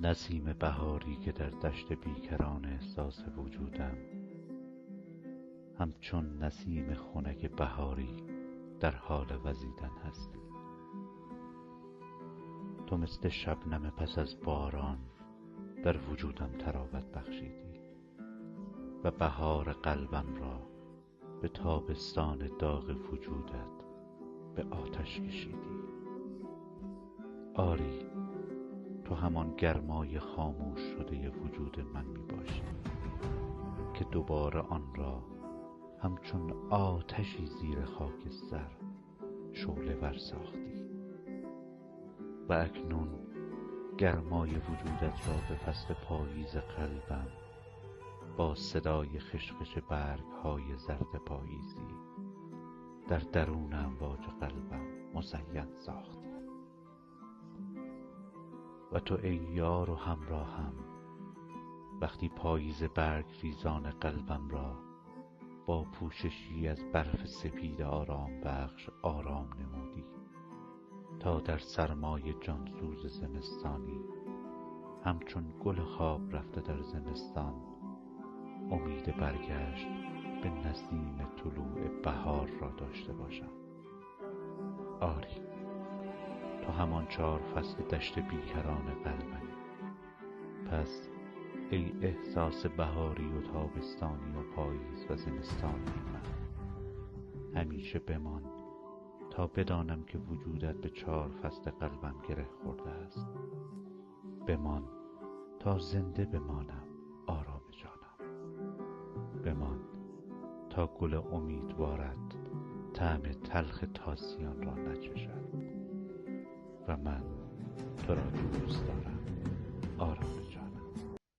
نسیم بهاری که در دشت بیکران احساس وجودم، همچون نسیم خنک بهاری در حال وزیدن هستی. تو مثل شبنم پس از باران در وجودم تراوت بخشیدی و بهار قلبم را به تابستان داغ وجودت به آتش کشیدی. آری، تو همان گرمای خاموش شده وجود من می باشی که دوباره آن را همچون آتشی زیر خاکستر شعله ور ساختی و اکنون گرمای وجودت را به فصل پاییز قلبم با صدای خشخش برگ‌های زرد پاییزی در درون امواج قلبم مزین ساختی. و تو ای یار و همراهم، وقتی پاییز برگ ریزان قلبم را با پوششی از برف سپید آرام بخش آرام نمودی تا در سرمای جانسوز زمستانی همچون گل خواب رفته در زمستان امید برگشت به نسیم طلوع بهار را داشته باشم. آری، تو همان 4 فصل دشت بیکران قلبمی. پس ای احساس بهاری و تابستانی و پاییز و زمستانی من، همیشه بمان تا بدانم که وجودت به 4 فصل قلبم گره خورده است. بمان تا زنده بمانم آرام جانم. بمان تا گل امیدوارت طعم تلخ تازیان را نچشد و من تو را دوست